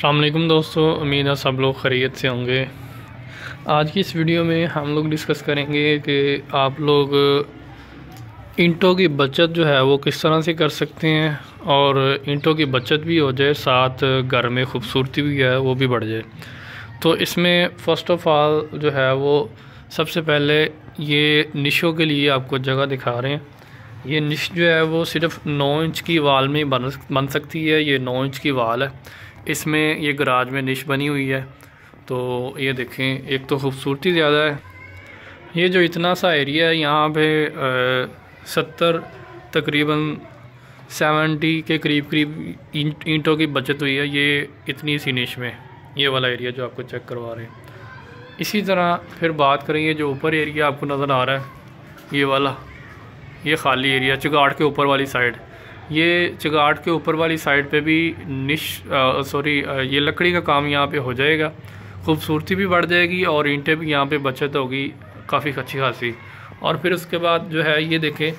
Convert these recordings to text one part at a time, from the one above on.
अस्सलाम वालेकुम दोस्तों, उम्मीद है सब लोग खैरियत से होंगे। आज की इस वीडियो में हम लोग डिस्कस करेंगे कि आप लोग ईंटों की बचत जो है वो किस तरह से कर सकते हैं और ईंटों की बचत भी हो जाए, साथ घर में खूबसूरती भी है वो भी बढ़ जाए। तो इसमें फ़र्स्ट ऑफ़ ऑल जो है वो सबसे पहले ये निशों के लिए आपको जगह दिखा रहे हैं। ये निश जो है वो सिर्फ 9 इंच की वाल में बन सकती है। ये 9 इंच की वाल है, इसमें ये गराज में निश बनी हुई है। तो ये देखें, एक तो खूबसूरती ज़्यादा है। ये जो इतना सा एरिया है यहाँ पे 70 तकरीबन 70 के करीब ईंटों की बचत हुई है। ये इतनी सी निश में ये वाला एरिया जो आपको चेक करवा रहे हैं। इसी तरह फिर बात करेंगे, जो ऊपर एरिया आपको नज़र आ रहा है ये वाला, ये खाली एरिया चिगाट के ऊपर वाली साइड, ये चिगाट के ऊपर वाली साइड पे भी ये लकड़ी का काम यहाँ पे हो जाएगा। खूबसूरती भी बढ़ जाएगी और ईंटें भी यहाँ पे बचत होगी काफ़ी अच्छी खासी। और फिर उसके बाद जो है ये देखें,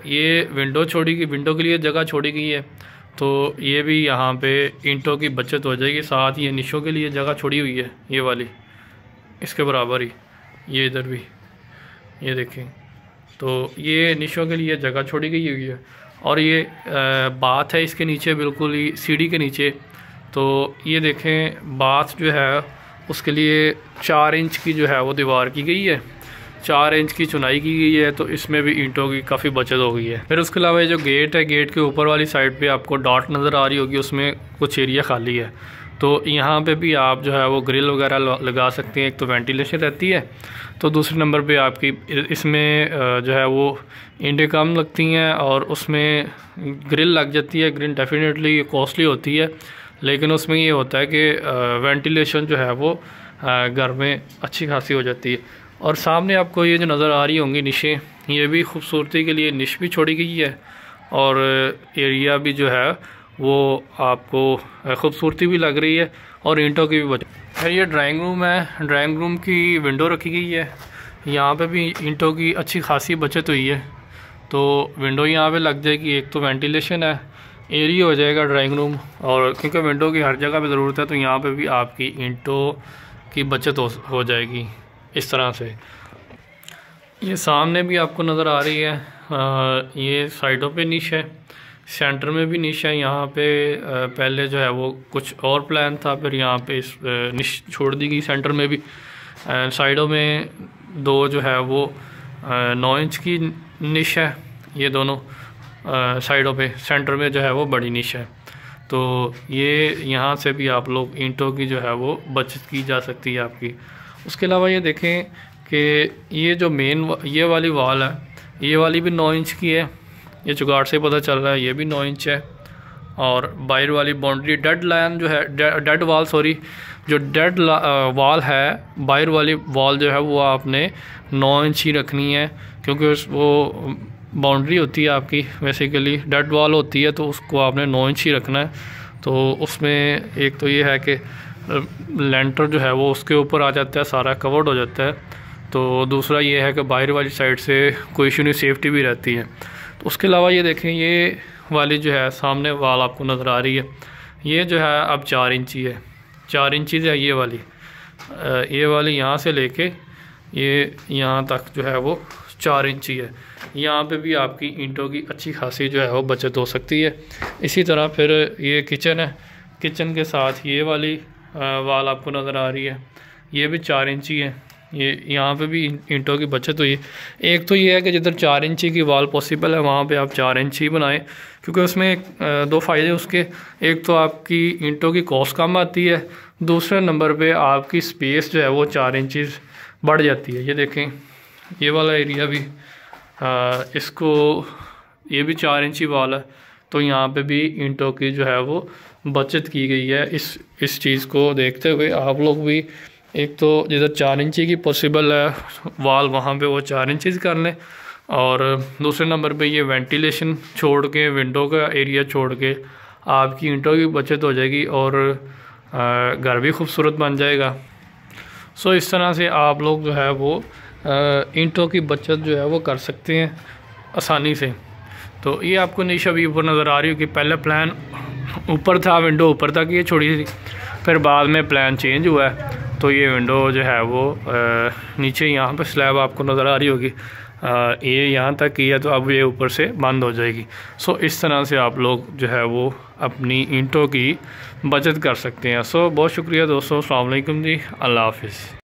ये विंडो के लिए जगह छोड़ी गई है, तो ये भी यहाँ पे ईंटों की बचत हो जाएगी। साथ ये निशों के लिए जगह छोड़ी हुई है ये वाली, इसके बराबर ही ये इधर भी ये देखें, तो ये निशों के लिए जगह छोड़ी गई हुई है। और ये बाथ है इसके नीचे, बिल्कुल ही सीढ़ी के नीचे। तो ये देखें, बाथ जो है उसके लिए 4 इंच की जो है वो दीवार की गई है, 4 इंच की चुनाई की गई है। तो इसमें भी ईंटों की काफ़ी बचत हो गई है। फिर उसके अलावा जो गेट है, गेट के ऊपर वाली साइड पे आपको डॉट नज़र आ रही होगी, उसमें कुछ एरिया खाली है। तो यहाँ पे भी आप जो है वो ग्रिल वगैरह लगा सकते हैं। एक तो वेंटिलेशन रहती है, तो दूसरे नंबर पे आपकी इसमें जो है वो ईंटें कम लगती हैं और उसमें ग्रिल लग जाती है। ग्रिल डेफिनेटली कॉस्टली होती है, लेकिन उसमें ये होता है कि वेंटिलेशन जो है वो घर में अच्छी खासी हो जाती है। और सामने आपको ये जो नज़र आ रही होंगी निशें, ये भी खूबसूरती के लिए निश भी छोड़ी गई है और एरिया भी जो है वो आपको खूबसूरती भी लग रही है और ईंटों की भी बचत। फिर ये ड्राइंग रूम है, ड्राइंग रूम की विंडो रखी गई है। यहाँ पे भी ईंटों की अच्छी खासी बचत हुई है, तो विंडो यहाँ पे लग जाएगी। एक तो वेंटिलेशन है, एरिया हो जाएगा ड्राइंग रूम, और क्योंकि विंडो की हर जगह पे ज़रूरत है, तो यहाँ पे भी आपकी ईंटों की बचत हो जाएगी इस तरह से। ये सामने भी आपको नज़र आ रही है, ये साइडों पे निश है, सेंटर में भी निश है। यहाँ पे पहले जो है वो कुछ और प्लान था, फिर यहाँ पे निश छोड़ दी गई। सेंटर में भी साइडों में 2 जो है वो 9 इंच की निश है, ये दोनों साइडों पे। सेंटर में जो है वो बड़ी निश है। तो ये यहाँ से भी आप लोग ईंटों की जो है वो बचत की जा सकती है आपकी। उसके अलावा ये देखें कि ये जो ये वाली वाल है, ये वाली भी 9 इंच की है। ये चुगाड़ से पता चल रहा है, ये भी 9 इंच है। और बाहर वाली बाउंड्री डेड वाल है, बाहर वाली वॉल जो है वो आपने 9 इंच ही रखनी है, क्योंकि वो बाउंड्री होती है आपकी बेसिकली डेड वॉल होती है, तो उसको आपने 9 इंच ही रखना है। तो उसमें एक तो ये है कि लेंटर जो है वो उसके ऊपर आ जाता है, सारा कवर्ड हो जाता है। तो दूसरा ये है कि बाहर वाली साइड से कोई इशू नहीं, सेफ्टी भी रहती है। तो उसके अलावा ये देखें, ये वाली जो है सामने वाल आपको नज़र आ रही है, ये जो है अब 4 इंची है, 4 इंची है ये वाली यहाँ से लेके ये यहाँ तक जो है वो 4 इंची है। यहाँ पे भी आपकी ईंटों की अच्छी खासी जो है वो बचत हो सकती है। इसी तरह फिर ये किचन है, किचन के साथ ये वाली वाल आपको नज़र आ रही है, ये भी 4 इंची है। ये यहाँ पे भी ईंटों की बचत हुई है। एक तो ये है कि जिधर 4 इंची की वाल पॉसिबल है वहाँ पे आप 4 इंची बनाएं, क्योंकि उसमें 2 फ़ायदे उसके। एक तो आपकी ईंटों की कॉस्ट कम आती है, दूसरे नंबर पे आपकी स्पेस जो है वो 4 इंची बढ़ जाती है। ये देखें, ये वाला एरिया भी ये भी 4 इंची वाल है, तो यहाँ पे भी ईंटों की जो है वो बचत की गई है। इस चीज़ को देखते हुए आप लोग भी, एक तो जिधर 4 इंची की पॉसिबल है वाल, वहाँ पे वो 4 इंचज़ कर लें, और दूसरे नंबर पे ये वेंटिलेशन छोड़ के, विंडो का एरिया छोड़ के आपकी ईंटों की बचत हो जाएगी और घर भी खूबसूरत बन जाएगा। सो इस तरह से आप लोग जो है वो ईंटों की बचत जो है वो कर सकते हैं आसानी से। तो ये आपको निश अभी ऊपर नज़र आ रही हो कि पहले प्लान ऊपर था, विंडो ऊपर तक ये छोड़ी थी, फिर बाद में प्लान चेंज हुआ है तो ये विंडो जो है वो नीचे यहाँ पर स्लैब आपको नज़र आ रही होगी, ये यहाँ तक की है, तो अब ये ऊपर से बंद हो जाएगी। सो इस तरह से आप लोग जो है वो अपनी ईंटों की बचत कर सकते हैं। सो बहुत शुक्रिया दोस्तों, अस्सलाम वालेकुम जी, अल्लाह हाफिज़।